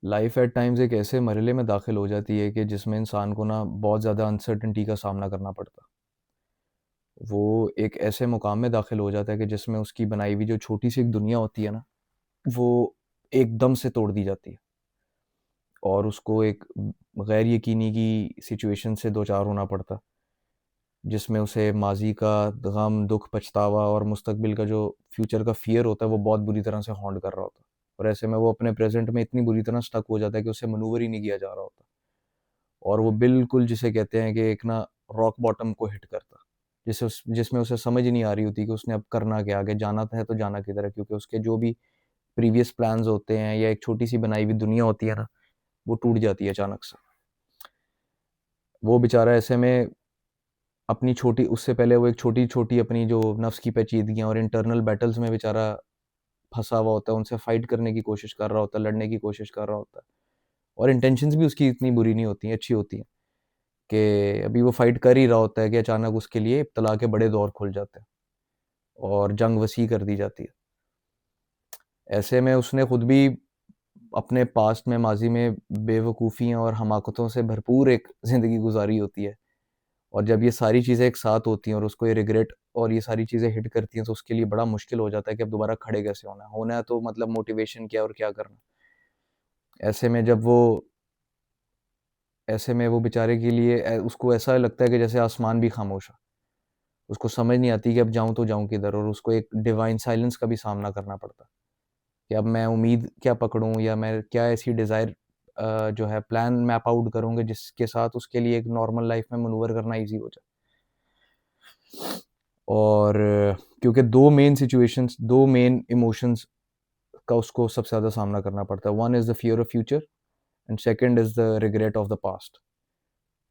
Life at times एक ऐसे मरहले में दाखिल हो जाती है कि जिसमें इंसान को ना बहुत ज़्यादा अनसर्टेनिटी का सामना करना पड़ता है। वो एक ऐसे मुकाम में दाखिल हो जाता है कि जिसमें उसकी बनाई हुई जो छोटी सी एक दुनिया होती है ना, वो एकदम से तोड़ दी जाती है और उसको एक गैर यकीनी की सिचुएशन से दो चार होना पड़ता है, जिसमें उसे माजी का गम, दुख, पछतावा और मुस्तकबिल का जो फ्यूचर का फ़ियर होता है वो बहुत बुरी तरह से हॉन्ट कर रहा होता है। और ऐसे में वो अपने प्रेज़ेंट में इतनी बुरी तरह स्टक हो जाता है कि उसे मैनूवर ही नहीं किया जा रहा होता। और वो बिल्कुल जिसे कहते हैं कि एक ना रॉक बॉटम को हिट करता, जिसमें उसे समझ ही नहीं आ रही होती कि उसने अब करना क्या, आगे जाना है तो जाना किधर है, क्योंकि उसके जो भी प्रीवियस प्लान्स होते हैं या एक छोटी सी बनाई हुई दुनिया होती है ना, वो टूट जाती है अचानक से। वो बेचारा ऐसे में अपनी छोटी उससे पहले वो एक छोटी छोटी अपनी जो नफ्स की पेचीदगियां और इंटरनल बैटल्स में बेचारा फंसा हुआ होता है, उनसे फाइट करने की कोशिश कर रहा होता है, लड़ने की कोशिश कर रहा होता है। और इंटेंशंस भी उसकी इतनी बुरी नहीं होती हैं, अच्छी होती हैं कि अभी वो फाइट कर ही रहा होता है कि अचानक उसके लिए इब्तला के बड़े दौर खुल जाते हैं और जंग वसी कर दी जाती है। ऐसे में उसने खुद भी अपने पास्ट में, माजी में बेवकूफ़ियाँ और हमाकतों से भरपूर एक ज़िंदगी गुजारी होती है। और जब ये सारी चीज़ें एक साथ होती हैं और उसको ये रिग्रेट और ये सारी चीज़ें हिट करती हैं, तो उसके लिए बड़ा मुश्किल हो जाता है कि अब दोबारा खड़े कैसे होना है। होना है तो मतलब मोटिवेशन क्या और क्या करना। ऐसे में जब वो ऐसे में वो बेचारे के लिए उसको ऐसा लगता है कि जैसे आसमान भी खामोश है। उसको समझ नहीं आती कि अब जाऊँ तो जाऊँ किधर, और उसको एक डिवाइन साइलेंस का भी सामना करना पड़ता है कि अब मैं उम्मीद क्या पकड़ूँ या मैं क्या ऐसी डिज़ायर जो है प्लान मैप आउट करूँगा जिसके साथ उसके लिए एक नॉर्मल लाइफ़ में मैनूवर करना ईज़ी हो जाए। और क्योंकि 2 मेन इमोशंस का उसको सबसे ज़्यादा सामना करना पड़ता है। One is the fear of future and second is the regret of the past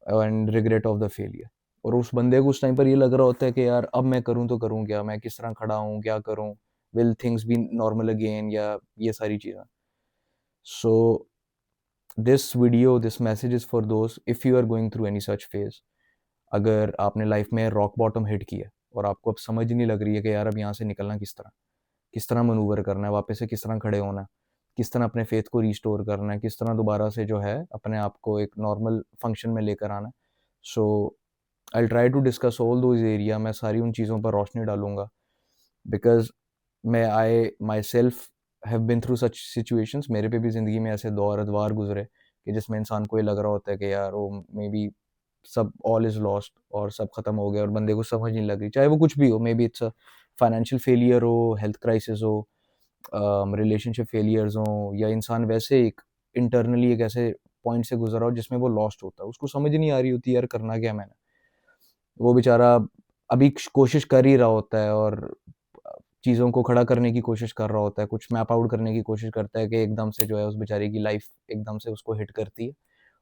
and regret of the failure. और उस बंदे को उस टाइम पर ये लग रहा होता है कि यार अब मैं करूँ तो करूँ क्या? मैं किस तरह खड़ा हूँ? क्या करूँ? Will things be normal again, या ये सारी चीज़ें। So this message is for those if you are going through any such phase. अगर आपने लाइफ़ में रॉक बॉटम हिट किया है और आपको अब समझ ही नहीं लग रही है कि यार अब यहाँ से निकलना किस तरह मैनूवर करना है, वापस से किस तरह खड़े होना है, किस तरह अपने फेथ को रिस्टोर करना है, किस तरह दोबारा से जो है अपने आप को एक नॉर्मल फंक्शन में लेकर आना है। So I will try to discuss all those area. मैं सारी उन चीज़ों पर रोशनी डालूँगा, बिकॉज़ मैं I my self have been through such situations. मेरे पे भी ज़िंदगी में ऐसे दौर अदवार गुज़रे कि जिसमें इंसान को ये लग रहा होता है कि यार वो मे बी सब ऑल इज़ लॉस्ट और सब खत्म हो गया और बंदे को समझ नहीं लग रही। चाहे वो कुछ भी हो, may be it's a financial failure हो, हेल्थ क्राइसिस हो, रिलेशनशिप फेलियर्स हों, या इंसान वैसे एक इंटरनली एक ऐसे पॉइंट से गुज़र रहा हो जिसमें वो लॉस्ट होता है। उसको समझ नहीं आ रही होती यार करना क्या है मैंने। वो बेचारा अभी कोशिश कर ही रहा होता है और चीज़ों को खड़ा करने की कोशिश कर रहा होता है, कुछ मैप आउट करने की कोशिश करता है कि एकदम से जो है उस बेचारे की लाइफ़ एकदम से उसको हिट करती है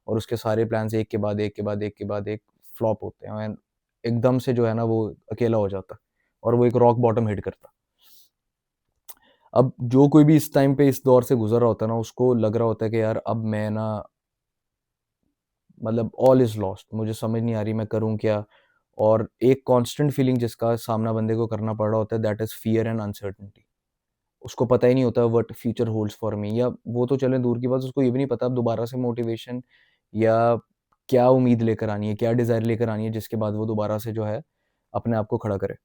और उसके सारे प्लान्स एक के बाद एक के बाद एक के बाद एक फ्लॉप होते हैं एंड एकदम से जो है ना वो अकेला हो जाता है और वो एक रॉक बॉटम हिट करता है। अब जो कोई भी इस टाइम पे इस दौर से गुज़र रहा होता है ना, उसको लग रहा होता है कि यार अब मैं ना मतलब ऑल इज़ लॉस्ट, मुझे समझ नहीं आ रही मैं करूँ क्या? और एक कांस्टेंट फीलिंग जिसका सामना बंदे को करना पड़ रहा होता है, that is fear and uncertainty. उसको पता ही नहीं होता what future holds for me, या वो तो चलें दूर की बात, उसको ये भी नहीं पता अब दोबारा से मोटिवेशन या क्या उम्मीद लेकर आनी है, क्या डिज़ायर लेकर आनी है जिसके बाद वो दोबारा से जो है अपने आप को खड़ा करे।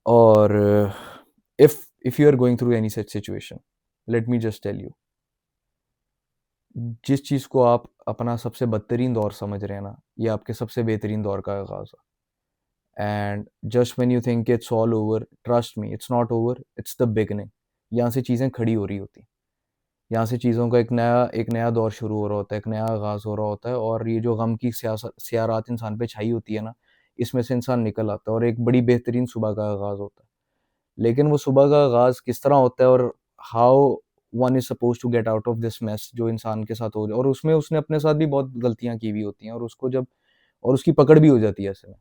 और if you are going through any such situation, let me just tell you, जिस चीज़ को आप अपना सबसे बदतरीन दौर समझ रहे हैं ना, ये आपके सबसे बेहतरीन दौर का आगाज़ है। And just when you think it's all over, trust me, it's not over, it's the beginning. यहाँ से चीज़ें खड़ी हो रही होती हैं। यहाँ से चीज़ों का एक नया दौर शुरू हो रहा होता है, एक नया आगाज़ हो रहा होता है, और ये जो गम की स्यारात इंसान पे छाई होती है ना, इसमें से इंसान निकल आता है और एक बड़ी बेहतरीन सुबह का आगाज़ होता है। लेकिन वो सुबह का आगाज़ किस तरह होता है और how one is supposed to get out of this mess जो इंसान के साथ हो रहा है, और उसमें उसने अपने साथ भी बहुत गलतियाँ की हुई होती हैं और उसको जब और उसकी पकड़ भी हो जाती है ऐसे में।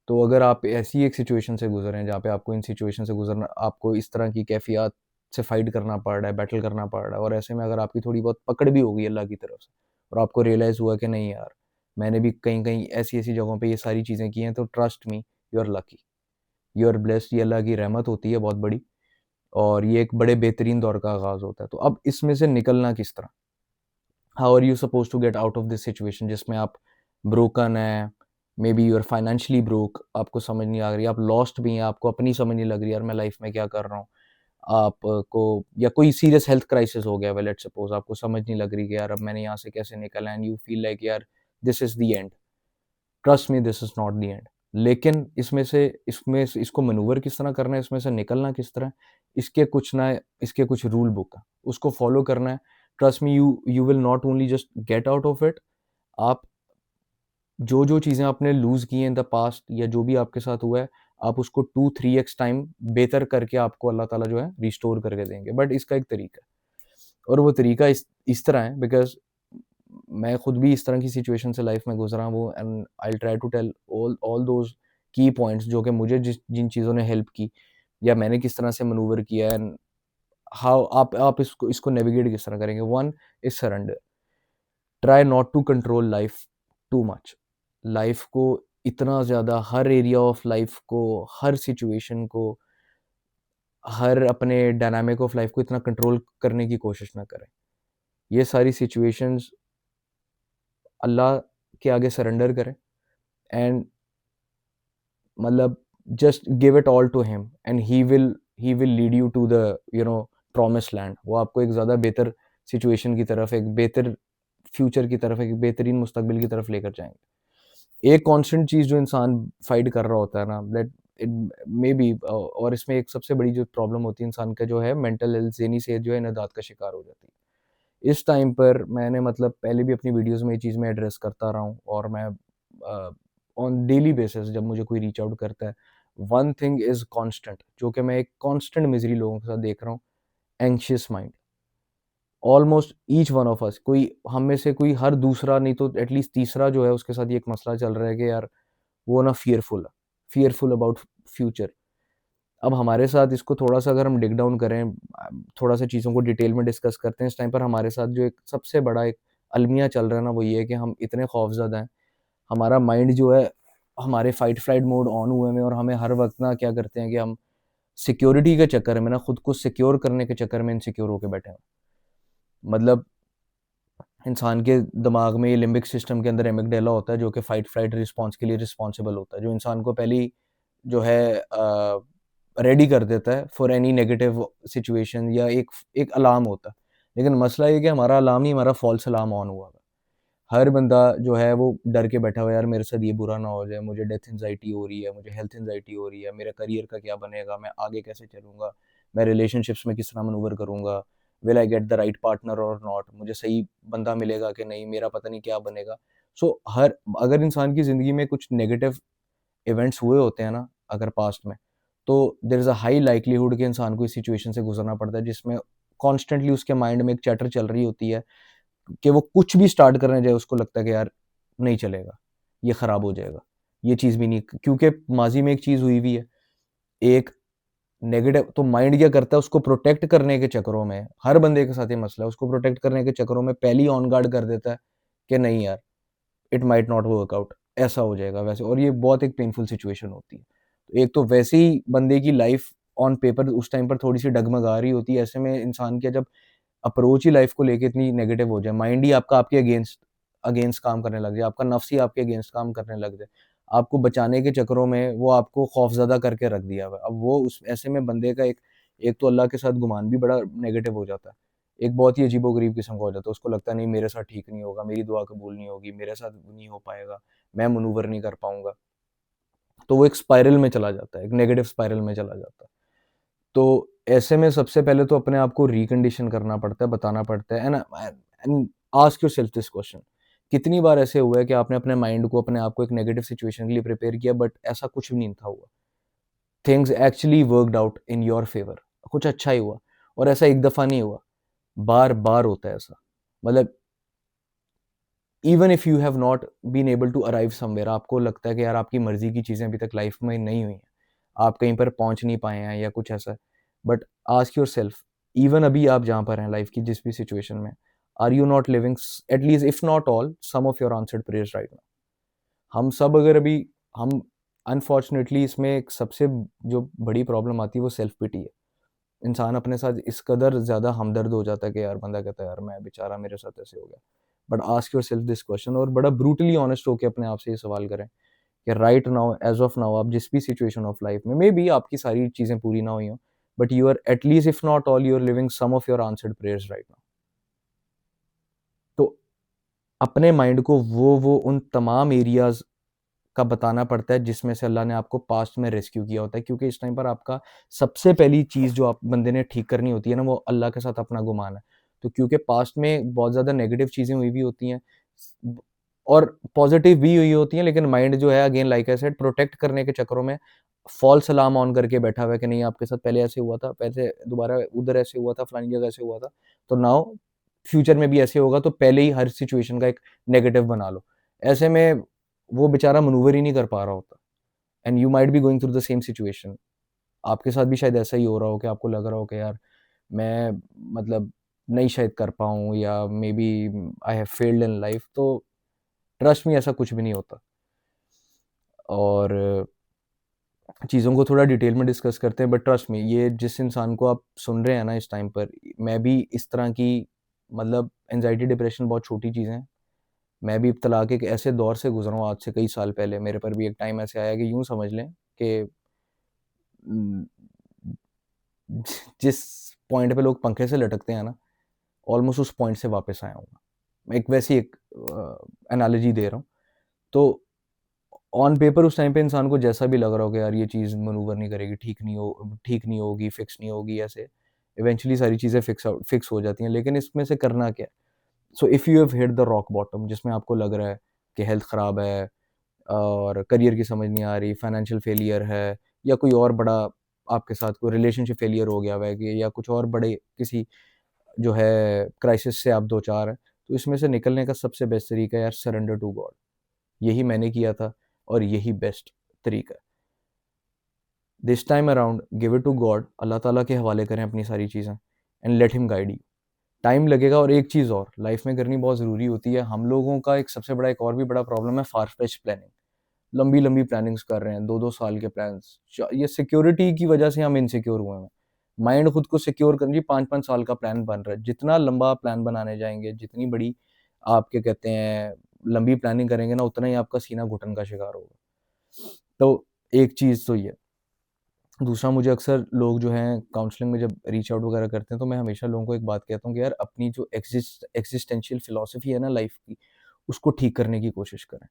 तो अगर आप ऐसी एक सिचुएशन से गुज़र रहे हैं, जहाँ पे आपको इन सिचुएशन से गुज़रना, आपको इस तरह की कैफ़ियत से फ़ाइट करना पड़ रहा है, बैटल करना पड़ रहा है, और ऐसे में अगर आपकी थोड़ी बहुत पकड़ भी हो गई अल्लाह की तरफ से और आपको रियलाइज़ हुआ कि नहीं यार, मैंने भी कहीं-कहीं ऐसी-ऐसी जगहों पे ये सारी चीज़ें की हैं, तो trust me, you are lucky, you are blessed. ये अल्लाह की रहमत होती है बहुत बड़ी। और ये एक बड़े बेहतरीन दौर का आगाज़ होता है। तो अब इसमें से निकलना किस तरह? How are you supposed to get out of this situation जिसमें आप ब्रोकन हैं, maybe you are financially broke, आपको समझ नहीं आ रही, आप लॉस्ट भी हैं, आपको अपनी समझ नहीं लग रही यार मैं लाइफ में क्या कर रहा हूँ। आपको या कोई सीरियस हेल्थ क्राइसिस हो गया, वेल लेट्स सपोज आपको समझ नहीं लग रही कि यार अब मैंने यहाँ से कैसे निकलना है, एंड यू फील लाइक यार this is the end. Trust me this is not the end. लेकिन इसको मैनूवर किस तरह करना है, इसमें से निकलना किस तरह है, इसके कुछ रूल बुक है, उसको फॉलो करना है। Trust me you will not only just get out of it, आप जो चीज़ें आपने लूज़ की हैं इन द पास्ट या जो भी आपके साथ हुआ है, आप उसको 2-3x टाइम बेहतर करके आपको अल्लाह ताला जो है रिस्टोर करके देंगे। बट इसका एक तरीका है, और वो तरीका इस तरह है, बिकॉज़ मैं खुद भी इस तरह की सिचुएशन से लाइफ में गुज़रा हूँ, and I will try to tell all all those की पॉइंट्स जो कि मुझे जिन चीज़ों ने हेल्प की या मैंने किस तरह से मैनूवर किया, एंड हाउ आप इसको नेविगेट किस तरह करेंगे। One is surrender. Try not to control life too much. Life को इतना ज़्यादा, हर एरिया ऑफ लाइफ को, हर सिचुएशन को, हर अपने डायनामिक ऑफ लाइफ को इतना कंट्रोल करने की कोशिश ना करें। ये सारी सिचुएशंस अल्लाह के आगे सरेंडर करें, एंड मतलब just give it all to him, and he will lead you to the promised land. वो आपको एक ज़्यादा बेहतर सिचुएशन की तरफ, एक बेहतर फ्यूचर की तरफ, एक बेहतरीन मुस्तकबिल की तरफ लेकर जाएँगे। एक कांस्टेंट चीज़ जो इंसान फाइट कर रहा होता है ना, दैट इट मे बी, और इसमें एक सबसे बड़ी जो प्रॉब्लम होती है इंसान का जो है मेंटल हेल्थ, ज़हनी सेहत जो है इन्हदाद का शिकार हो जाती है। इस टाइम पर मैंने मतलब पहले भी अपनी वीडियोज़ में ये चीज़ मैं एड्रेस करता रहा हूँ, और मैं ऑन डेली बेसिस जब मुझे कोई रीच आउट करता है, वन थिंग इज़ कांस्टेंट, जो कि मैं एक कांस्टेंट मिज़री लोगों के साथ देख रहा हूँ, anxious mind. Almost each one of us, कोई हम में से कोई हर दूसरा नहीं तो एटलीस्ट तीसरा जो है उसके साथ ये एक मसला चल रहा है कि यार वो ना फ़ियरफुल अबाउट फ्यूचर। अब हमारे साथ इसको थोड़ा-सा अगर हम डिग डाउन करें, थोड़ा-सा चीज़ों को डिटेल में डिस्कस करते हैं, इस टाइम पर हमारे साथ जो एक सबसे बड़ा एक अलमिया चल रहा है ना, वो ये है कि हम इतने खौफ़ज़दा हैं। हमारा माइंड जो है, हमारे फ़ाइट फ्लाइट मोड ऑन हुए में, और हमें हर वक़्त ना क्या करते हैं कि हम सिक्योरिटी के चक्कर में ना, खुद को सिक्योर करने के चक्कर में इनसिक्योर होके बैठे हैं। मतलब इंसान के दिमाग में ये लिम्बिक सिस्टम के अंदर एमिगडाला होता है, जो कि फ़ाइट फ्लाइट रिस्पॉन्स के लिए रिस्पॉन्सिबल होता है, जो इंसान को पहले ही जो है रेडी कर देता है फॉर एनी नेगेटिव सिचुएशन, या एक एक अलार्म होता है। लेकिन मसला ये है कि हमारा अलार्म ही हमारा फ़ॉल्स अलार्म ऑन हुआ हुआ है। हर बंदा जो है वो डर के बैठा हुआ है, यार मेरे साथ ये बुरा ना हो जाए, मुझे डेथ एंग्ज़ायटी हो रही है, मुझे हेल्थ एंग्ज़ायटी हो रही है, मेरा करियर का क्या बनेगा, मैं आगे कैसे चलूँगा, मैं रिलेशनशिप्स में किस तरह मैनूवर करूँगा, will I get the right partner और नॉट, मुझे सही बंदा मिलेगा कि नहीं, मेरा पता नहीं क्या बनेगा। सो हर अगर इंसान की ज़िंदगी में कुछ नेगेटिव इवेंट्स हुए होते हैं ना अगर पास्ट में, तो there is a high likelihood कि इंसान को इस सिचुएशन से गुज़रना पड़ता है, जिसमें कॉन्स्टेंटली उसके माइंड में एक चैटर चल रही होती है कि वो कुछ भी स्टार्ट करने जाए उसको लगता है कि यार नहीं चलेगा, ये खराब हो जाएगा, ये चीज़ भी नहीं, क्योंकि माज़ी में एक चीज़ हुई हुई है, एक नेगेटिव, तो माइंड क्या करता है, उसको प्रोटेक्ट करने के चक्करों में, हर बंदे के साथ ये मसला है, उसको प्रोटेक्ट करने के चक्करों में पहले ही ऑन गार्ड कर देता है कि नहीं यार, it might not work out, ऐसा हो जाएगा वैसे, और ये बहुत एक पेनफुल सिचुएशन होती है। तो एक तो वैसे ही बंदे की लाइफ ऑन पेपर उस टाइम पर थोड़ी-सी डगमगा रही होती है, ऐसे में इंसान का जब अप्रोच ही लाइफ को लेके इतनी नेगेटिव हो जाए, माइंड ही आपका आपके अगेंस्ट अगेंस्ट काम करने लग जाए, आपका नफ्स ही आपके अगेंस्ट काम करने लग जाए, आपको बचाने के चक्करों में वो आपको खौफ़ज़दा करके रख दिया हुआ है। अब वो उस ऐसे में बंदे का एक एक तो अल्लाह के साथ गुमान भी बड़ा नेगेटिव हो जाता है। एक बहुत ही अजीबो-गरीब किस्म का हो जाता है, उसको लगता है नहीं मेरे साथ ठीक नहीं होगा, मेरी दुआ कबूल नहीं होगी, मेरे साथ नहीं हो पाएगा, मैं मैनूवर नहीं कर पाऊँगा। तो वो एक स्पाइरल में चला जाता है, एक नेगेटिव स्पाइरल में चला जाता है। तो ऐसे में सबसे पहले तो अपने आप को रिकंडीशन करना पड़ता है, बताना पड़ता है, and ask yourself this question, कितनी बार ऐसे हुआ है कि आपने अपने माइंड को, अपने आप को एक नेगेटिव सिचुएशन के लिए प्रिपेयर किया, बट ऐसा कुछ भी नहीं था हुआ। Things actually worked out in your favour, कुछ अच्छा ही हुआ, और ऐसा एक दफ़ा नहीं हुआ, बार-बार होता है ऐसा। मतलब even if you have not been able to arrive somewhere, आपको लगता है कि यार आपकी मर्ज़ी की चीज़ें अभी तक लाइफ़ में नहीं हुई हैं, आप कहीं पर पहुँच नहीं पाए हैं या कुछ ऐसा। बट आस्क योरसेल्फ, इवन अभी आप जहाँ पर हैं लाइफ़ की जिस भी सिचुएशन में, are you not living at least if not all some of your answered prayers right now? हम सब अगर अभी हम अनफॉर्चुनेटली इसमें एक सबसे जो बड़ी प्रॉब्लम आती है वो सेल्फ पिटी है। इंसान अपने साथ इस कदर ज़्यादा हमदर्द हो जाता है कि यार बंदा कहता है यार मैं बेचारा मेरे साथ ऐसे हो गया। But ask yourself this question और बड़ा ब्रूटली ऑनेस्ट होके अपने आप से ये सवाल करें कि right now as of now आप जिस भी सिचुएशन ऑफ लाइफ में मेबी आपकी सारी चीज़ें पूरी ना हुई हों, but you are at least if not all you are living some of your answered prayers right now. तो अपने माइंड को वो उन तमाम एरियाज़ का बताना पड़ता है जिसमें से अल्लाह ने आपको पास्ट में रेस्क्यू किया होता है, क्योंकि इस टाइम पर आपका सबसे पहली चीज़ जो आप बंदे ने ठीक करनी होती है ना, वो अल्लाह के साथ अपना गुमान है। तो क्योंकि पास्ट में बहुत ज़्यादा नेगेटिव चीज़ें हुई भी होती हैं और पॉजिटिव भी हुई होती हैं, लेकिन माइंड जो है again like I said protect करने के चक्करों में फॉल्स अलार्म ऑन करके बैठा हुआ है कि नहीं आपके साथ पहले ऐसे हुआ था, पहले दोबारा उधर ऐसे हुआ था, फलानी जगह ऐसे हुआ था, तो नाउ फ्यूचर में भी ऐसे होगा, तो पहले ही हर सिचुएशन का एक नेगेटिव बना लो। ऐसे में वो बेचारा मैनूवर ही नहीं कर पा रहा होता and you might be going through the same situation. आपके साथ भी शायद ऐसा ही हो रहा हो कि आपको लग रहा हो कि यार मैं मतलब नहीं शायद कर पाऊँ या maybe I have failed in life. तो ट्रस्ट मी ऐसा कुछ भी नहीं होता। और चीज़ों को थोड़ा डिटेल में डिस्कस करते हैं, बट ट्रस्ट मी ये जिस इंसान को आप सुन रहे हैं ना इस टाइम पर, मैं भी इस तरह की मतलब एंजाइटी डिप्रेशन बहुत छोटी चीज़ें हैं। मैं भी इब्तला के एक ऐसे दौर से गुजरा हूँ आज से कई साल पहले। मेरे पर भी एक टाइम ऐसे आया कि यूँ समझ लें कि उम, जिस पॉइंट पे लोग पंखे से लटकते हैं ना, ऑलमोस्ट उस पॉइंट से वापस आया हूँ मैं। मैं एक वैसी एक एनालॉजी दे रहा हूँ। तो ऑन पेपर उस टाइम पे इंसान को जैसा भी लग रहा हो कि यार ये चीज़ मैनूवर नहीं करेगी, ठीक नहीं होगी, फिक्स नहीं होगी, ऐसे इवेंचुअली सारी चीज़ें फिक्स हो जाती हैं। लेकिन इसमें से करना क्या है? So if you have hit the rock bottom जिसमें आपको लग रहा है कि हेल्थ खराब है और करियर की समझ नहीं आ रही, फाइनेंशियल फेलियर है या कोई और बड़ा आपके साथ कोई रिलेशनशिप फेलियर हो गया हुआ है कि या कुछ और बड़े किसी जो है क्राइसिस से आप दो चार हैं, तो इसमें से निकलने का सबसे बेस्ट तरीका है यार सरेंडर टू गॉड। यही मैंने किया था और यही बेस्ट तरीका है। This time around give it to God, Allah ताला के हवाले करें अपनी सारी चीज़ें and let him guide you. Time लगेगा। और एक चीज़ और लाइफ में करनी बहुत ज़रूरी होती है। हम लोगों का एक सबसे बड़ा एक और भी बड़ा प्रॉब्लम है फार फेच प्लानिंग। लंबी-लंबी प्लानिंग्स कर रहे हैं, 2-2 साल के प्लान्स। ये सिक्योरिटी की वजह से हम इनसिक्योर हुए हैं। माइंड खुद को सिक्योर करने 5-5 साल का प्लान बन रहा है। जितना लंबा प्लान बनाने जाएँगे, जितनी बड़ी आप क्या कहते हैं, लंबी प्लानिंग करेंगे ना, उतना ही आपका सीना घुटन का शिकार होगा। तो एक चीज़ तो ये। दूसरा, मुझे अक्सर लोग जो हैं काउंसलिंग में जब रीच आउट वगैरह करते हैं, तो मैं हमेशा लोगों को एक बात कहता हूँ कि यार अपनी जो एक्सिस्टेंशियल फिलॉसफी है ना लाइफ़ की, उसको ठीक करने की कोशिश करें।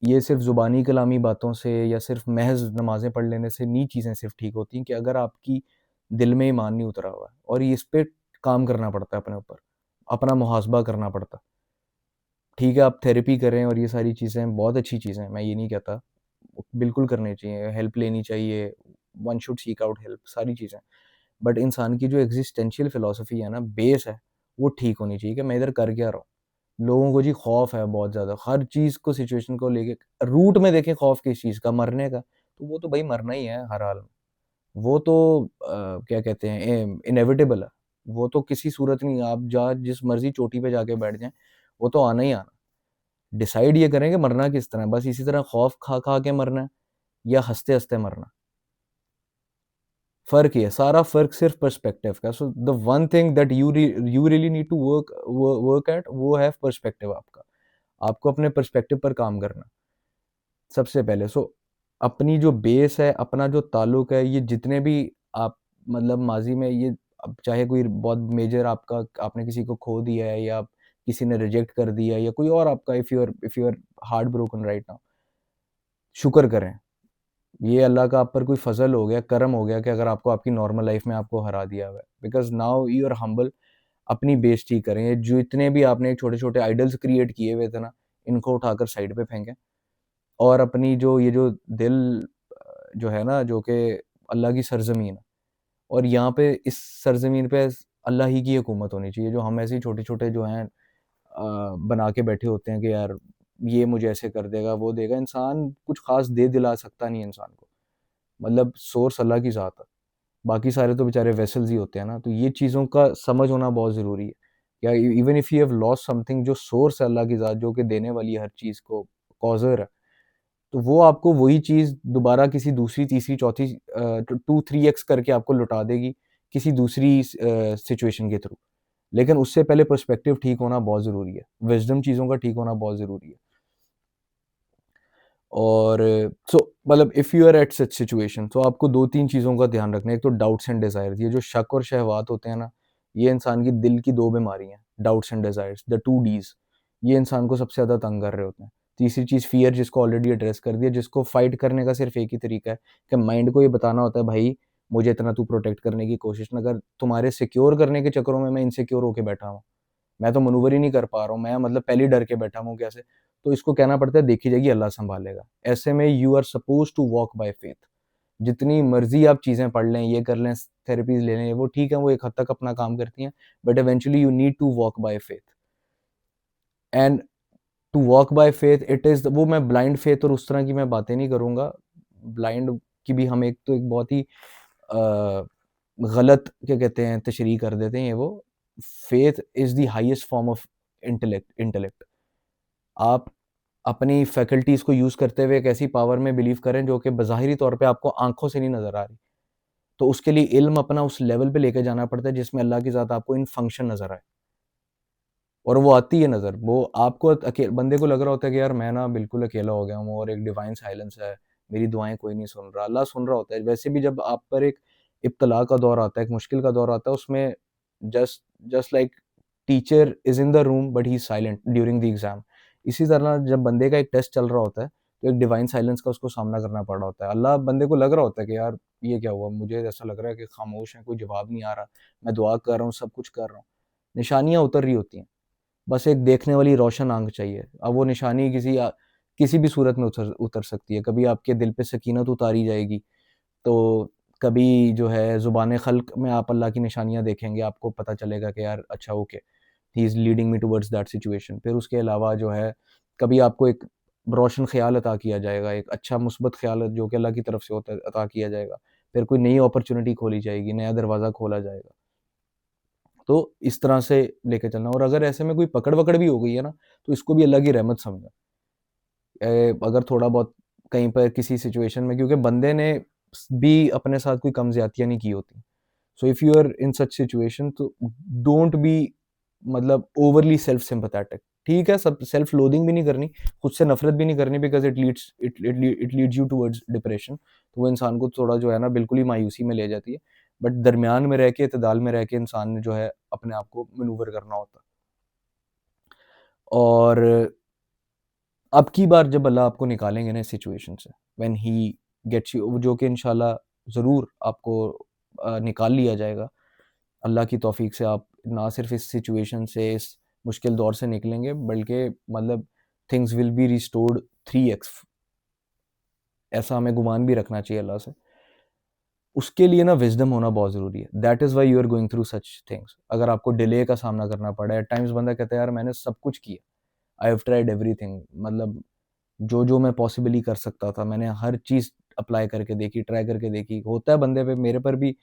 ये सिर्फ़ ज़ुबानी कलामी बातों से या सिर्फ़ महज़ नमाज़ें पढ़ लेने से नहीं चीज़ें सिर्फ़ ठीक होती हैं कि अगर आपकी दिल में ईमान नहीं उतरा हुआ है और ये इस पे काम करना पड़ता है अपने ऊपर, अपना मुहासबा करना पड़ता है। ठीक है, आप थेरेपी करें और ये सारी चीज़ें बहुत अच्छी चीज़ें हैं, मैं ये नहीं कहता, बिल्कुल करनी चाहिए, हेल्प लेनी चाहिए, one should seek out help, सारी चीज़ें। बट इंसान की जो एक्सिस्टेंशियल फ़िलॉसफी है ना, बेस है, वो ठीक होनी चाहिए कि मैं इधर कर क्या रहा हूँ। लोगों को जी खौफ है बहुत ज़्यादा, हर चीज़ को सिचुएशन को लेके रूट में देखें खौफ किस चीज़ का, मरने का, तो वो तो भई मरना ही है हर हाल में। वो तो क्या कहते हैं इनेविटेबल है। वो तो किसी सूरत नहीं, आप जहाँ जिस मर्ज़ी चोटी पे जाके बैठ जाएँ, वो तो आना ही आना। डिसाइड ये करें कि मरना किस तरह है, बस इसी तरह खौफ खा-खा के मरना है या हँसते-हँसते मरना है। फ़र्क ये है, सारा फ़र्क सिर्फ़ पर्सपेक्टिव का। So the one thing that you really need to work at, वो है पर्सपेक्टिव आपका। आपको अपने पर्सपेक्टिव पर काम करना है, सबसे पहले। सो अपनी जो बेस है, अपना जो ताल्लुक है, ये जितने भी आप मतलब माज़ी में ये अब चाहे कोई बहुत मेजर आपका आपने किसी को खो दिया है या किसी ने रिजेक्ट कर दिया है या कोई और आपका if you are heartbroken right now, शुक्र करें। ये अल्लाह का आप पर कोई फ़ज़ल हो गया, करम हो गया कि अगर आपको आपकी नॉर्मल लाइफ़ में आपको हरा दिया हुआ है। Because now you are humble. अपनी बेइज़्ज़ती ठीक करें। ये जो इतने भी आपने छोटे-छोटे आइडल्स क्रिएट किए हुए थे ना, इनको उठाकर साइड पे फेंकें और अपनी जो ये जो दिल जो है ना, जो कि अल्लाह की सरज़मीन है और यहाँ पे इस सरज़मीन पे अल्लाह ही की हुकूमत होनी चाहिए। जो हम ऐसे ही छोटे-छोटे जो हैं बना के बैठे होते हैं कि यार ये मुझे ऐसे कर देगा, वो देगा। इंसान कुछ ख़ास दे दिला सकता नहीं है इंसान को। मतलब सोर्स अल्लाह की ज़ात है। बाकी सारे तो बेचारे वेसल्स ही होते हैं ना। तो ये चीज़ों का समझ होना बहुत ज़रूरी है। या even if you have lost something, जो सोर्स है अल्लाह की ज़ात, जो कि देने वाली है हर चीज़ को, कॉज़र है, तो वो आपको वही चीज़ दोबारा किसी दूसरी, तीसरी, चौथी 2-3x करके आपको लौटा देगी किसी दूसरी सिचुएशन के थ्रू। लेकिन उससे पहले पर्सपेक्टिव ठीक होना बहुत ज़रूरी है। विज़डम चीज़ों का ठीक होना बहुत ज़रूरी है। और सो मतलब if you are at such situation तो आपको 2-3 चीज़ों का ध्यान रखना है। एक तो डाउट्स एंड डिज़ायर्स, ये जो शक और शहवात होते हैं ना, ये इंसान की दिल की 2 बीमारियाँ हैं, डाउट्स एंड डिज़ायर्स, द 2 डीज़। ये इंसान को सबसे ज़्यादा तंग कर रहे होते हैं। तीसरी चीज़ फ़ियर, जिसको ऑलरेडी एड्रेस कर दिया, जिसको फ़ाइट करने का सिर्फ़ एक ही तरीका है कि माइंड को ये बताना होता है, भाई मुझे इतना तू प्रोटेक्ट करने की कोशिश ना कर, तुम्हारे सिक्योर करने के चक्करों में मैं इनसिक्योर होके बैठा हूँ। मैं तो मैनूवर ही नहीं कर पा रहा हूँ, मैं मतलब पहले ही डर के बैठा हूँ कैसे, तो इसको कहना पड़ता है देखी जाएगी, अल्लाह सँभालेगा। ऐसे में you are supposed to walk by faith. जितनी मर्ज़ी आप चीज़ें पढ़ लें, ये कर लें, थेरेपीज़ ले लें, वो ठीक है, वो एक हद तक अपना काम करती हैं, but eventually you need to walk by faith. And to walk by faith it is वो मैं ब्लाइंड फेथ और उस तरह की मैं बातें नहीं करूँगा। ब्लाइंड की भी हम एक तो एक बहुत ही अ, गलत क्या कहते हैं तशरीह कर देते हैं ये वो। Faith is the highest form of intellect. आप अपनी फैकल्टीज़ को यूज़ करते हुए एक ऐसी पावर में बिलीव करें जो कि बज़ाहिरी तौर पे आपको आँखों से नहीं नज़र आ रही। तो उसके लिए इल्म अपना उस लेवल पे लेके जाना पड़ता है जिसमें अल्लाह की ज़ात आपको इन फंक्शन नज़र आए। और वो आती है नज़र। वो आपको बंदे को लग रहा होता है कि यार मैं ना बिल्कुल अकेला हो गया हूँ और एक डिवाइन साइलेंस है, मेरी दुआएँ कोई नहीं सुन रहा। अल्लाह सुन रहा होता है। वैसे भी जब आप पर एक इब्तिला का दौर आता है, एक मुश्किल का दौर आता है, उसमें just just like teacher is in the room but he is silent during the exam. इसी तरह जब बंदे का एक टेस्ट चल रहा होता है, तो एक डिवाइन साइलेंस का उसको सामना करना पड़ रहा होता है। अल्लाह बंदे को लग रहा होता है कि यार ये क्या हुआ? मुझे ऐसा लग रहा है कि खामोश है, कोई जवाब नहीं आ रहा। मैं दुआ कर रहा हूँ, सब कुछ कर रहा हूँ। निशानियाँ उतर रही होती हैं। बस एक देखने वाली रोशन आँख चाहिए। अब वो निशानी किसी भी सूरत में उतर उतर सकती है। कभी आपके दिल पे सकीनत उतारी जाएगी, तो कभी जो है ज़ुबान ख़ल्क़ में आप अल्लाह की निशानियाँ देखेंगे, आपको पता चलेगा कि यार अच्छा okay, he is leading me towards that situation. फिर उसके अलावा जो है, कभी आपको एक रोशन ख़्याल अता किया जाएगा, एक अच्छा मुस्बत ख़्याल जो कि अल्लाह की तरफ से होता है, अता किया जाएगा। फिर कोई नई अपॉर्च्युनिटी खोली जाएगी, नया दरवाज़ा खोला जाएगा। तो इस तरह से लेके चलना। और अगर ऐसे में कोई पकड़-वकड़ भी हो गई है ना, तो इसको भी अल्लाह की रहमत समझें। अगर थोड़ा बहुत कहीं पर किसी सिचुएशन में, क्योंकि बंदे ने भी अपने साथ कोई कम ज़्यादतियाँ नहीं की होती। So if you are in such situation तो डोंट बी मतलब ओवरली सेल्फ सिम्पैथेटिक। ठीक है, सब सेल्फ लोथिंग भी नहीं करनी, खुद से नफ़रत भी नहीं करनी, because it leads you towards depression. तो वो इंसान को थोड़ा जो है ना बिल्कुल ही मायूसी में ले जाती है। बट दरमियान में रह के, इत्तेदाल में रह के इंसान ने जो है अपने आप को मैनूवर करना होता है। और अब की बार जब अल्लाह आपको निकालेंगे ना इस सिचुएशन से, व्हेन ही गेट्स यू, जो कि इंशाल्लाह ज़रूर आपको निकाल लिया जाएगा। अल्लाह की तौफ़ीक से आप ना सिर्फ़ इस सिचुएशन से, इस मुश्किल दौर से निकलेंगे, बल्कि मतलब things will be restored 3x। ऐसा हमें गुमान भी रखना चाहिए अल्लाह से। उसके लिए ना विज़डम होना बहुत ज़रूरी है। That is why you are going through such things. अगर आपको डिले का सामना करना पड़ा है, एट टाइम्स बंदा कहता है यार मैंने सब कुछ किया, आई हैव ट्राइड एवरीथिंग, मतलब जो-जो मैं पॉसिबली कर सकता था, मैंने हर चीज़ अप्लाई करके देखी, ट्राई करके देखी। होता है बंदे पे, मेरे पर भी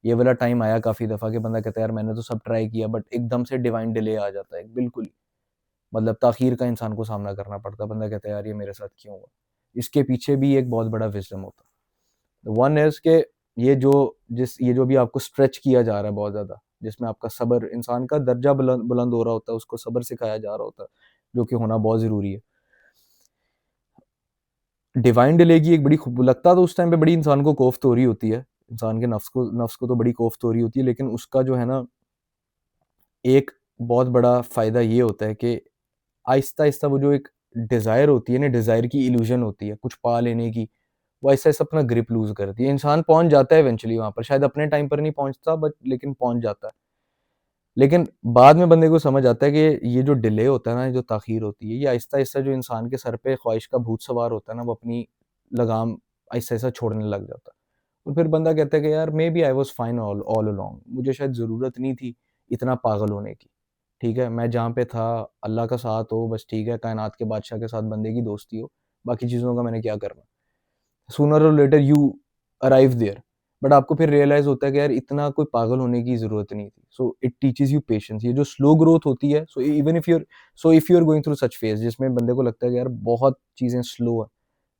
ये वाला टाइम आया काफ़ी दफ़ा कि बंदा कहता है यार मैंने तो सब ट्राई किया, बट एकदम से डिवाइन डिले आ जाता है, बिल्कुल ही। मतलब ताख़ीर का इंसान को सामना करना पड़ता है। बंदा कहता है यार ये मेरे साथ क्यों हुआ? इसके पीछे भी एक बहुत बड़ा विज़डम होता है। वन इज़ के ये जो भी आपको स्ट्रेच किया जा रहा है बहुत ज़्यादा, जिसमें आपका सब्र, इंसान का दर्जा बुलंद बुलंद हो रहा होता है, उसको सब्र सिखाया जा रहा होता है, जो कि होना बहुत ज़रूरी है। डिवाइन डिले की एक बड़ी खूब लगता तो उस टाइम पे बड़ी इंसान को कोफ्त हो रही होती है। इंसान के नफ्स को तो बड़ी कोफ्त हो रही होती है, लेकिन उसका जो है ना, एक बहुत बड़ा फ़ायदा ये होता है कि आहिस्ता-आहिस्ता वो जो एक डिज़ायर होती है ना, डिज़ायर की इल्यूज़न होती है, कुछ पा लेने की, वो ऐसा-ऐसा अपना ग्रिप लूज़ करती है। इंसान पहुँच जाता है इवेंचुअली वहाँ पर, शायद अपने टाइम पर नहीं पहुँचता, बट लेकिन पहुँच जाता है। लेकिन बाद में बंदे को समझ आता है कि ये जो डिले होता है ना, जो ताख़ीर होती है, ये आहिस्ता-आहिस्ता जो इंसान के सर पे ख्वाहिश का भूत सवार होता है ना, वो अपनी लगाम आहिस्ता-आहिस्ता छोड़ने लग जाता है। और फिर बंदा कहता है कि यार maybe I was fine all all along, मुझे शायद ज़रूरत नहीं थी इतना पागल होने की। ठीक है, मैं जहाँ पे था, अल्लाह का साथ हो बस ठीक है, कायनात के बादशाह के साथ बंदे की दोस्ती हो, बाकी चीज़ों का मैंने क्या करना। Sooner or later you arrive there, but आपको फिर रियलाइज़ होता है कि यार इतना कोई पागल होने की ज़रूरत नहीं थी। So it teaches you patience. ये जो स्लो ग्रोथ होती है, so if you are going through such phase जिसमें बंदे को लगता है कि यार बहुत चीज़ें स्लो है,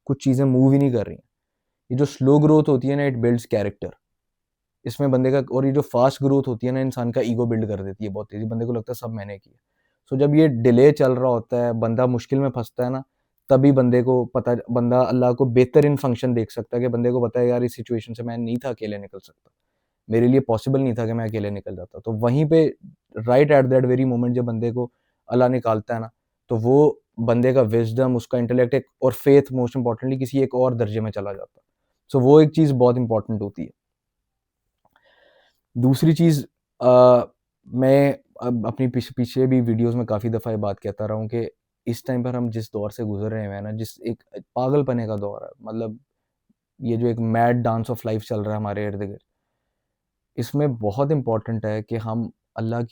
कुछ चीज़ें मूव ही नहीं कर रही हैं। ये जो स्लो ग्रोथ होती है ना, इट बिल्ड्स कैरेक्टर। इसमें बंदे का, और ये जो फास्ट ग्रोथ होती है ना, इंसान का ईगो बिल्ड कर देती है बहुत तेज़ी। बंदे को लगता है सब मैंने किया। सो जब ये डिले चल रहा होता है, बंदा मुश्किल में फँसता है ना, तभी बंदा अल्लाह को बेहतरीन फंक्शन देख सकता है कि बंदे को पता है यार इस सिचुएशन से मैं नहीं था अकेले निकल सकता। मेरे लिए पॉसिबल नहीं था कि मैं अकेले निकल जाता। तो वहीं पे right at that very moment जब बंदे को अल्लाह निकालता है ना, तो वो बंदे का विज़डम, उसका इंटेलेक्ट एक और फेथ मोस्ट इम्पोर्टेंटली किसी एक और दर्जे में चला जाता है। सो वो एक चीज़ बहुत इम्पोर्टेंट होती है। दूसरी चीज़, मैं अब अपनी पीछे भी वीडियोज़ में काफ़ी दफ़ा ये बात कहता रहा हूँ कि इस टाइम पर हम जिस दौर से गुज़र रहे हैं ना, जिस एक पागलपने का दौर है, मतलब ये जो एक मैड डांस ऑफ लाइफ़ चल रहा है हमारे इर्द-गिर्द, इसमें बहुत इम्पोर्टेंट है कि हम अल्लाह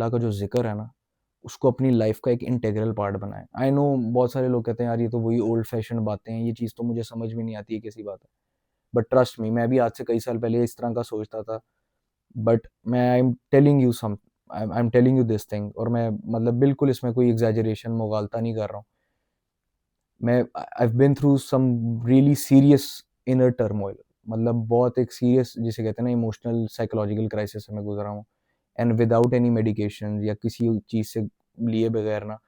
का जो ज़िक्र है ना, उसको अपनी लाइफ़ का एक इंटीग्रल पार्ट बनाएँ। आई नो बहुत सारे लोग कहते हैं यार ये तो वही ओल्ड फैशन बातें हैं, ये चीज़ तो मुझे समझ में नहीं आती, ये कैसी बात है? बट ट्रस्ट मी, मैं भी आज से कई साल पहले इस तरह का सोचता था। बट मैं I am telling you this thing, और मैं मतलब बिल्कुल इसमें कोई एग्ज़ैजरेशन मुगालता नहीं कर रहा हूँ। मैं I have been through some really serious inner turmoil, मतलब बहुत एक सीरियस जिसे कहते हैं ना इमोशनल साइकोलॉजिकल क्राइसिस से मैं गुज़रा हूँ, एंड विदाउट एनी मेडिकेशन या किसी चीज़ से लिए बगैर ना,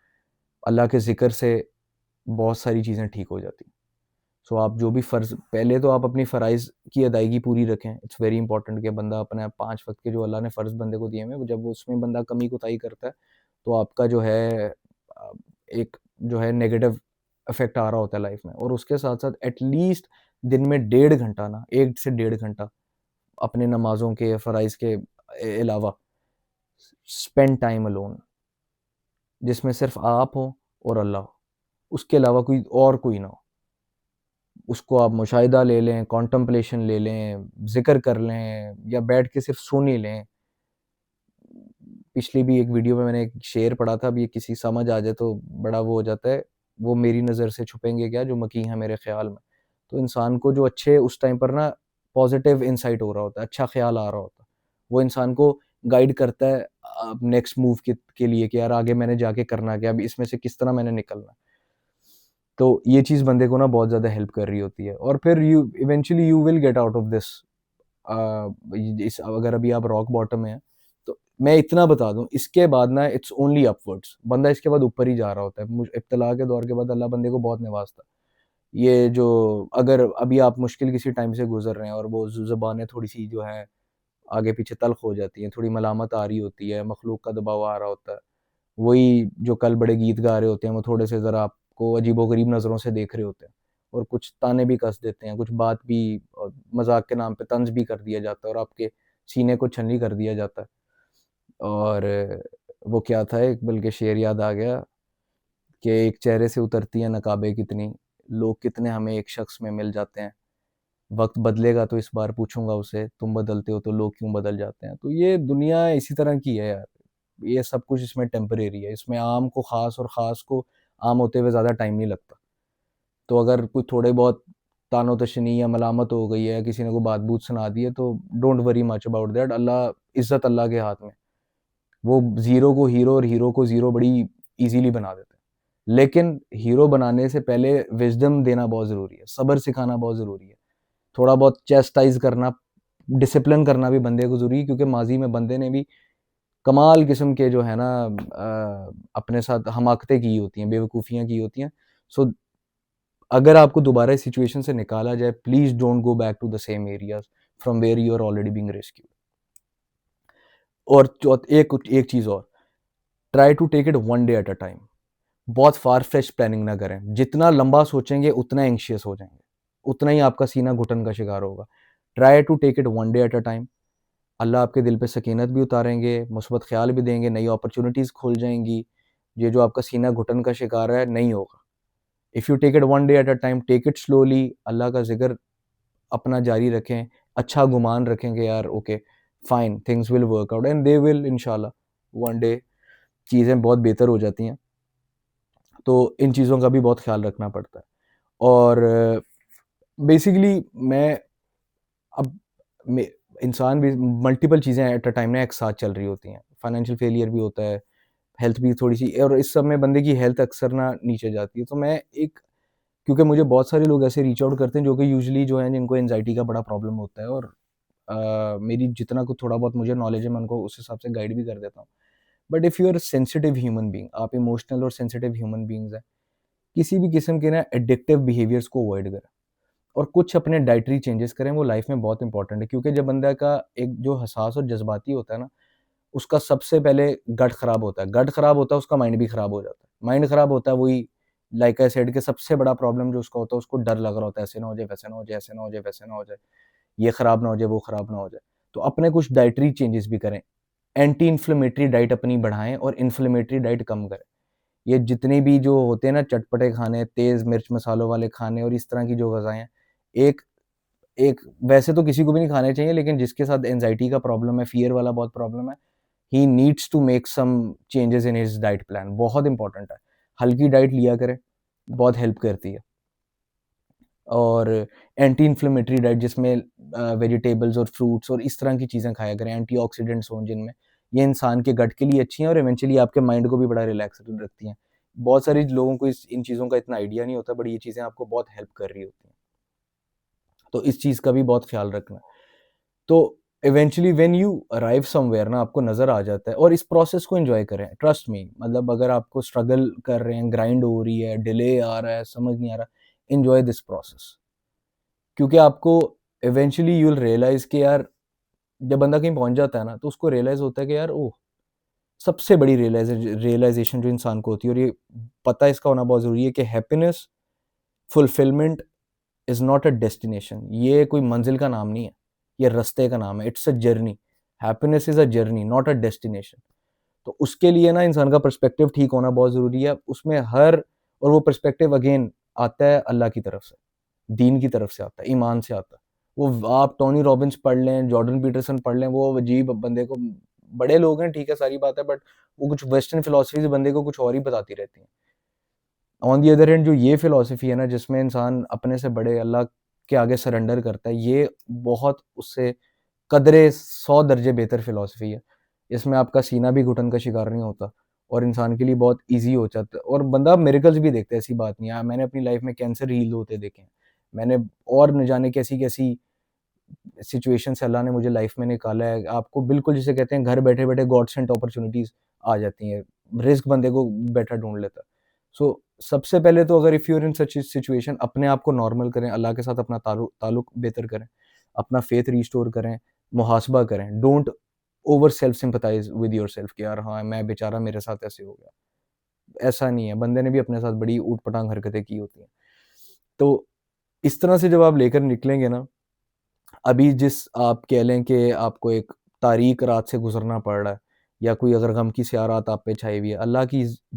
अल्लाह के ज़िक्र से बहुत सारी चीज़ें ठीक हो जाती हैं। सो आप जो भी फ़र्ज़, पहले तो आप अपनी फ़राइज़ की अदायगी पूरी रखें। इट्स वेरी इंपॉर्टेंट कि बंदा अपने 5 वक़्त के जो अल्लाह ने फ़र्ज़ बंदे को दिए हुए हैं, जब उसमें बंदा कमी-कोताही करता है, तो आपका जो है एक जो है नेगेटिव इफ़ेक्ट आ रहा होता है लाइफ़ में। और उसके साथ-साथ एटलीस्ट दिन में 1.5 घंटा ना, 1 से 1.5 घंटा अपने नमाज़ों के या फ़राइज़ के अलावा स्पेंड टाइम अलोन, जिसमें सिर्फ़ आप हो और अल्लाह हो। उसके अलावा कोई ना हो। उसको आप मुशाहिदा ले लें, कॉन्टेम्पलेशन ले लें, ज़िक्र कर लें या बैठ के सिर्फ़ सुन ही लें। पिछली भी एक वीडियो में मैंने एक शेर पढ़ा था, अब ये किसी समझ आ जाए तो बड़ा वो हो जाता है, वो मेरी नज़र से छुपेंगे क्या जो मकीन है मेरे ख़्याल में। तो इंसान को जो अच्छे उस टाइम पर ना पॉज़िटिव इनसाइट हो रहा होता है, अच्छा ख़्याल आ रहा होता है। वो इंसान को गाइड करता है नेक्स्ट मूव के लिए कि यार आगे मैंने जाके करना क्या, अब इसमें से किस तरह मैंने निकलना है। तो ये चीज़ बंदे को ना बहुत ज़्यादा हेल्प कर रही होती है, और फिर you will get out of this. इस अगर अभी आप रॉक बॉटम में हैं, तो मैं इतना बता दूँ, इसके बाद ना इट्स ओनली अपवर्ड्स। बंदा इसके बाद ऊपर ही जा रहा होता है। इब्तिला के दौर के बाद अल्लाह बंदे को बहुत नवाज़ता है। ये जो, अगर अभी आप मुश्किल किसी टाइम से गुज़र रहे हैं और वो ज़ुबानें थोड़ी-सी जो हैं आगे पीछे तल्ख़ हो जाती हैं, थोड़ी मलामत आ रही होती है, मखलूक का दबाव आ रहा होता है। वही जो कल बड़े गीत गा रहे होते हैं, वो थोड़े से ज़रा आपको अजीबो-गरीब नज़रों से देख रहे होते हैं, और कुछ ताने भी कस देते हैं, कुछ बात भी मज़ाक के नाम पे तंज़ भी कर दिया जाता है और आपके सीने को छलनी कर दिया जाता है। और वो क्या था, एक बल्कि शेर याद आ गया कि एक चेहरे से उतरती हैं नकाबें कितनी, लोग कितने हमें एक शख्स में मिल जाते हैं। वक़्त बदलेगा तो इस बार पूछूँगा उसे, तुम बदलते हो तो लोग क्यों बदल जाते हैं। तो ये दुनिया इसी तरह की है यार। ये सब कुछ इसमें टेम्परेरी है। इसमें आम को ख़ास और ख़ास को आम होते हुए ज़्यादा टाइम नहीं लगता। तो अगर कोई थोड़े बहुत तानो-तशनी या मलामत हो गई है, किसी ने कोई बात-बूत सुना दी है, तो don't worry much about that. इज़्ज़त अल्लाह के हाथ में। वो ज़ीरो को हीरो और हीरो को ज़ीरो बड़ी ईज़िली बना देता है। लेकिन हीरो बनाने से पहले विज़डम देना बहुत ज़रूरी है, सब्र सिखाना बहुत ज़रूरी है। थोड़ा बहुत चैस्टाइज़ करना, डिसिप्लिन करना भी बंदे को ज़रूरी है, क्योंकि माज़ी में बंदे ने भी कमाल किस्म के जो है ना अपने साथ हमाकतें की होती हैं, बेवकूफ़ियाँ की होती हैं। सो अगर आपको दोबारा इस सिचुएशन से निकाला जाए, please don't go back to the same areas from where you are already being rescued. और एक एक चीज़ और, try to take it one day at a time. बहुत फार फेच्ड प्लानिंग ना करें। जितना लंबा सोचेंगे उतना एंग्ज़ियस हो जाएँगे, उतना ही आपका सीना घुटन का शिकार होगा। Try to take it one day at a time. Allah आपके दिल पे सकीनत भी उतारेंगे, मुस्बत ख़्याल भी देंगे, नई अपॉर्च्युनिटीज़ खुल जाएँगी। ये जो आपका सीना घुटन का शिकार है, नहीं होगा। If you take it one day at a time, take it slowly, Allah का ज़िक्र अपना जारी रखें, अच्छा गुमान रखें कि यार okay fine, things will work out and they will इंशाल्लाह। वन डे चीज़ें बहुत बेहतर हो जाती हैं। तो इन चीज़ों का भी बहुत ख़्याल रखना पड़ता है। और बेसिकली मैं अब में इंसान भी मल्टीपल चीज़ें एट अ टाइम ना एक साथ चल रही होती हैं। फाइनेंशियल फेलियर भी होता है, हेल्थ भी थोड़ी-सी, और इस सब में बंदे की हेल्थ अक्सर ना नीचे जाती है। तो मैं एक क्योंकि मुझे बहुत सारे लोग ऐसे रीच आउट करते हैं जो कि यूजुअली जो हैं जिनको एंग्जायटी का बड़ा प्रॉब्लम होता है, और मेरी जितना कुछ थोड़ा बहुत मुझे नॉलेज है मैं उनको उस हिसाब से गाइड भी कर देता हूँ। But if you are sensitive human being, आप इमोशनल और सेंसिटिव ह्यूमन बीइंग्स हैं, किसी भी किस्म के ना एडिक्टिव बिहेवियर्स को अवॉइड करें और कुछ अपने डाइटरी चेंजेस करें, वो लाइफ में बहुत इंपॉर्टेंट है। क्योंकि जब बंदा का एक जो हसास और जज्बाती होता है ना, उसका सबसे पहले गट खराब होता है। गट खराब होता है, उसका माइंड भी खराब हो जाता है। माइंड खराब होता है, वही लाइक आई सेड कि सबसे बड़ा प्रॉब्लम जो उसका होता है, उसको डर लग रहा होता है, ऐसे ना हो जाए, वैसे ना हो जाए, ऐसे ना हो जाए, वैसे ना हो जाए, ये खराब ना हो जाए, वो खराब ना हो जाए। तो अपने कुछ डाइटरी चेंजेस भी करें। एंटी इन्फ्लेमेटरी डाइट अपनी बढ़ाएँ और इन्फ्लेमेटरी डाइट कम करें। ये जितने भी जो होते हैं ना चटपटे खाने, तेज़ मिर्च मसालों वाले खाने और इस तरह की जो ग़िज़ाएँ हैं, एक एक वैसे तो किसी को भी नहीं खाने चाहिए, लेकिन जिसके साथ एंग्ज़ायटी का प्रॉब्लम है, फ़ियर वाला बहुत प्रॉब्लम है, he needs to make some changes in his diet plan. बहुत इंपॉर्टेंट है। हल्की डाइट लिया करें, बहुत हेल्प करती है। और एंटी इन्फ्लेमेटरी डाइट जिसमें वेजिटेबल्स और फ्रूट्स और इस तरह की चीज़ें खाया करें, एंटीऑक्सीडेंट्स हों जिनमें, ये इंसान के गट के लिए अच्छी हैं और इवेंचुअली आपके माइंड को भी बड़ा रिलैक्स रखती हैं। बहुत सारे लोगों को इन चीज़ों का इतना आइडिया नहीं होता, बट ये चीज़ें आपको बहुत हेल्प कर रही होती हैं। तो इस चीज़ का भी बहुत ख्याल रखना। तो eventually when you arrive somewhere ना, आपको नज़र आ जाता है, और इस प्रोसेस को एन्जॉय करें, ट्रस्ट मी। मतलब अगर आपको स्ट्रगल कर रहे हैं, ग्राइंड हो रही है, डिले आ रहा है, समझ नहीं आ रहा, एन्जॉय दिस प्रोसेस। क्योंकि आपको इवेंचुअली यू विल रियलाइज़ कि यार, जब बंदा कहीं पहुँच जाता है ना, तो उसको रियलाइज़ होता है कि यार ओह! सबसे बड़ी रियलाइज़ेशन जो इंसान को होती है, और ये पता इसका होना बहुत ज़रूरी है कि happiness, fulfilment is not a destination. ये कोई मंज़िल का नाम नहीं है, ये रास्ते का नाम है। It's a journey. Happiness is a journey, not a destination. तो उसके लिए ना इंसान का पर्सपेक्टिव ठीक होना बहुत ज़रूरी है। उसमें हर और वो पर्सपेक्टिव अगेन आता है अल्लाह की तरफ से, दीन की तरफ से आता है, ईमान से आता है। वो आप टोनी रॉबिन्स पढ़ लें, जॉर्डन पीटरसन पढ़ लें, वो अजीब बंदे को, बड़े लोग हैं, ठीक है, सारी बात है, बट वो कुछ वेस्टर्न फिलॉसफीज़ बंदे को कुछ और ही बताती रहती हैं। ऑन द अदर हैंड जो ये फिलॉसफी है ना, जिसमें इंसान अपने से बड़े अल्लाह के आगे सरेंडर करता है, ये बहुत उससे कदरे 100 दर्जे बेहतर फिलॉसफी है। इसमें आपका सीना भी घुटन का शिकार नहीं होता और इंसान के लिए बहुत ईज़ी हो जाता है, और बंदा मिरेकल्स भी देखता है, ऐसी बात नहीं है। मैंने अपनी लाइफ़ में कैंसर हील होते देखे हैं। मैंने और न जाने कैसी-कैसी सिचुएशन से अल्लाह ने मुझे लाइफ़ में निकाला है। आपको बिल्कुल जिसे कहते हैं घर बैठे-बैठे गॉड सेंट अपॉर्च्युनिटीज़ आ जाती हैं। रिस्क बंदे को बैठा ढूँढ लेता है। सो सबसे पहले तो अगर if you are in such situation, अपने आप को नॉर्मल करें, अल्लाह के साथ अपना ताल्लुक बेहतर करें, अपना फेथ रिस्टोर करें, मुहासबा करें। Don't over self sympathise with yourself कि यार हाँ, मैं बेचारा, मेरे साथ ऐसे हो गया। ऐसा नहीं है, बंदे ने भी अपने साथ बड़ी ऊट-पटांग हरकतें की होती हैं। तो इस तरह से जब आप लेकर निकलेंगे ना, अभी जिस आप कह लें कि आपको एक तारीक रात से गुज़रना पड़ रहा है, या कोई अगर गम की स्याह रात आप पे छाई हुई है, अल्लाह की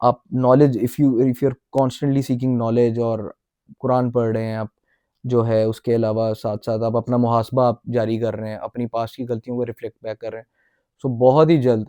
आप knowledge, if you are constantly seeking knowledge, और कुरान पढ़ रहे हैं आप, जो है उसके अलावा साथ-साथ आप अपना मुहासबा आप जारी कर रहे हैं, अपनी पास्ट की गलतियों को रिफ्लेक्ट बैक कर रहे हैं। सो बहुत ही जल्द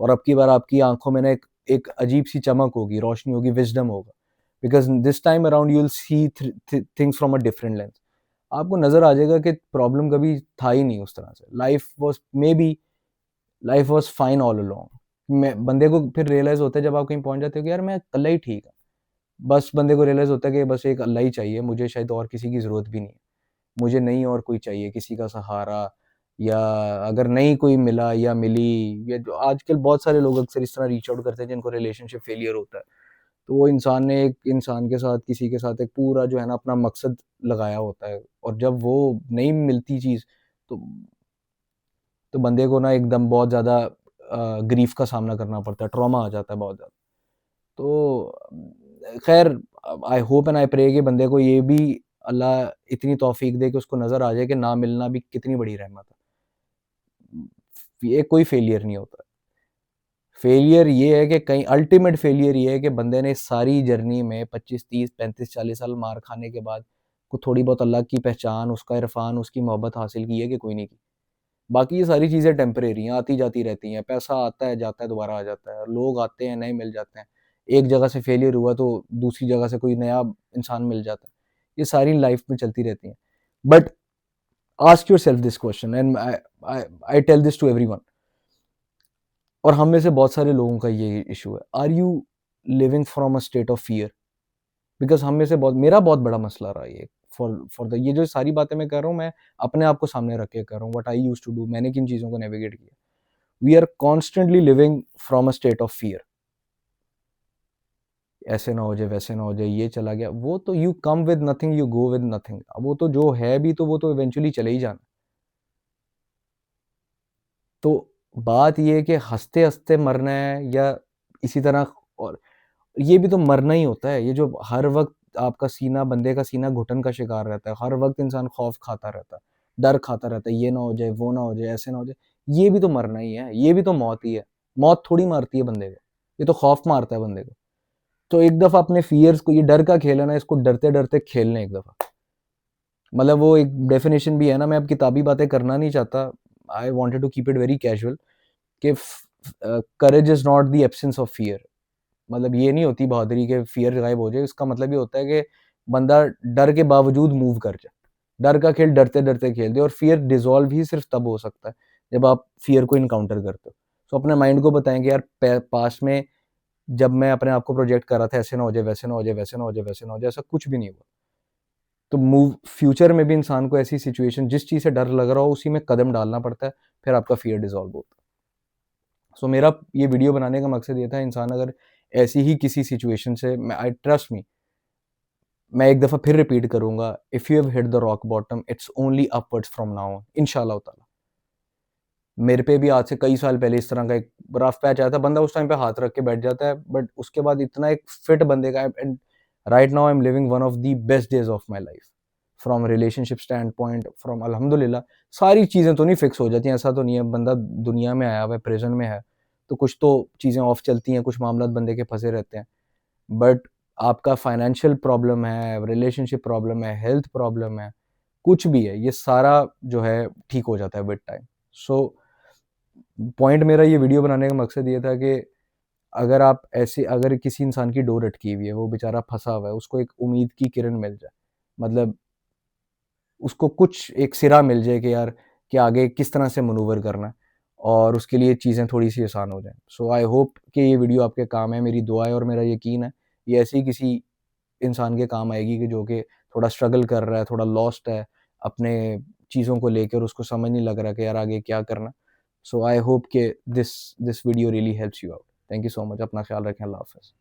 और अब की बार आपकी आँखों में ना एक एक अजीब-सी चमक होगी, रोशनी होगी, विज़डम होगा। Because this time around you will see things from a different lens. आपको नज़र आ जाएगा कि प्रॉब्लम कभी था ही नहीं उस तरह से। Life was fine all along. मैं बंदे को फिर रियलाइज़ होता है जब आप कहीं पहुँच जाते हो कि यार मैं अकेला ही ठीक है। बस बंदे को रियलाइज़ होता है कि बस एक अल्लाह ही चाहिए, मुझे शायद और किसी की ज़रूरत भी नहीं है। मुझे नहीं और कोई चाहिए, किसी का सहारा, या अगर नहीं कोई मिला या मिली, या जो आजकल बहुत सारे लोग अक्सर इस तरह रीच आउट करते हैं जिनको रिलेशनशिप फेलियर होता है। तो वो इंसान ने एक इंसान के साथ, किसी के साथ एक पूरा जो है ना अपना मकसद लगाया होता है, और जब वो नहीं मिलती चीज़, तो बंदे को ना एकदम बहुत ज़्यादा ग्रीफ़ का सामना करना पड़ता है, ट्रॉमा आ जाता है बहुत ज़्यादा। तो ख़ैर, I hope and I pray कि बंदे को ये भी अल्लाह इतनी तौफ़ीक दे कि उसको नज़र आ जाए कि ना मिलना भी कितनी बड़ी रहमत है। ये कोई फेलियर नहीं होता। फेलियर ये है कि कहीं अल्टीमेट फेलियर ये है कि बंदे ने सारी जर्नी में 25, 30, 35, 40 साल मार खाने के बाद को थोड़ी बहुत अल्लाह की पहचान, उसका इरफ़ान, उसकी मोहब्बत हासिल की है कि कोई नहीं की। बाकी ये सारी चीज़ें टेम्परेरी हैं, आती-जाती रहती हैं। पैसा आता है, जाता है, दोबारा आ जाता है। लोग आते हैं, नए मिल जाते हैं। एक जगह से फेलियर हुआ तो दूसरी जगह से कोई नया इंसान मिल जाता है। ये सारी लाइफ़ में चलती रहती हैं। But ask yourself this question, and I tell this to everyone. और हम में से बहुत सारे लोगों का ये इशू है। Are you living from a state of fear? Because हम में से बहुत, मेरा बहुत बड़ा मसला रहा है ये, फॉर द, ये जो सारी बातें मैं कर रहा हूँ, मैं अपने आप को सामने रख के कर रहा हूँ, what I used to do, मैंने किन चीज़ों को नेविगेट किया। We are constantly living from a state of fear. ऐसे ना हो जाए, वैसे ना हो जाए, ये चला गया, वो तो you come with nothing, you go with nothing. अब वो तो जो है भी, तो वो तो इवेंचुअली चले ही जाना। तो बात ये है कि हँसते-हँसते मरना है या इसी तरह, और ये भी तो मरना ही होता है। ये जो हर वक़्त आपका सीना, बंदे का सीना घुटन का शिकार रहता है, हर वक़्त इंसान खौफ़ खाता रहता है, डर खाता रहता है, ये ना हो जाए, वो ना हो जाए, ऐसे ना हो जाए, ये भी तो मरना ही है, ये भी तो मौत ही है। मौत थोड़ी मारती है बंदे को, ये तो खौफ़ मारता है बंदे को। तो एक दफ़ा अपने फ़ियर्स को, ये डर का खेल है ना, इसको डरते-डरते खेल लें एक दफ़ा। मतलब वो एक डेफ़िनेशन भी है ना, मैं अब किताबी बातें करना नहीं चाहता। I wanted to keep it very casual कि courage is not the absence of fear. मतलब ये नहीं होती बहादुरी के फ़ियर गायब हो जाए, इसका मतलब ये होता है कि बंदा डर के बावजूद मूव कर जाए। डर का खेल डरते-डरते खेल दे, और फ़ियर डिसॉल्व ही सिर्फ़ तब हो सकता है, जब आप फ़ियर को एनकाउंटर करते हो। सो अपने माइंड को बताएँ कि यार, पास्ट में जब मैं अपने आप को प्रोजेक्ट कर रहा था, ऐसे ना हो जाए, वैसे ना हो जाए, वैसे ना हो जाए, वैसे ना हो जाए, ऐसा कुछ भी नहीं हुआ। तो फ्यूचर में भी इंसान को ऐसी सिचुएशन, जिस चीज़ से डर लग रहा हो, उसी में कदम डालना पड़ता है, फिर आपका फ़ियर डिसॉल्व होता है। सो मेरा ये वीडियो बनाने का मकसद ये था, इंसान अगर ऐसी ही किसी सिचुएशन से, मैं, आई ट्रस्ट मी, मैं एक दफ़ा फिर रिपीट करूँगा, if you have hit the rock bottom, it's only upwards from now on, इंशाअल्लाह ताला। मेरे पे भी आज से कई साल पहले इस तरह का एक रफ पैच आया था, बंदा उस टाइम पे हाथ रख के बैठ जाता है, बट उसके बाद इतना एक फिट बंदे का, and right now I am living one of the best days of my life, from relationship stand point, from, अल्हम्दुलिल्लाह। सारी चीज़ें तो नहीं फिक्स हो जाती हैं, ऐसा तो नहीं है, बंदा दुनिया में आया हुआ है, प्रिज़न में है, तो कुछ तो चीज़ें ऑफ चलती हैं, कुछ मामलात बंदे के फँसे रहते हैं। बट आपका फाइनेंशियल प्रॉब्लम है, रिलेशनशिप प्रॉब्लम है, हेल्थ प्रॉब्लम है, कुछ भी है, ये सारा जो है ठीक हो जाता है विद टाइम। सो पॉइंट, मेरा ये वीडियो बनाने का मकसद ये था कि अगर आप ऐसे, अगर किसी इंसान की डोर अटकी हुई है, वो बेचारा फँसा हुआ है, उसको एक उम्मीद की किरण मिल जाए, मतलब उसको कुछ एक सिरा मिल जाए कि यार, कि आगे किस तरह से मैनूवर करना है, और उसके लिए चीज़ें थोड़ी-सी आसान हो जाएँ। सो आई होप कि ये वीडियो आपके काम है, मेरी दुआ है और मेरा यकीन है, ये ऐसे ही किसी इंसान के काम आएगी कि जो कि थोड़ा स्ट्रगल कर रहा है, थोड़ा लॉस्ट है अपने चीज़ों को लेकर, उसको समझ नहीं लग रहा कि यार आगे क्या करना। सो आई होप कि this this video really helps you out. Thank you so much. अपना ख्याल रखें। अल्लाह हाफ़िज़।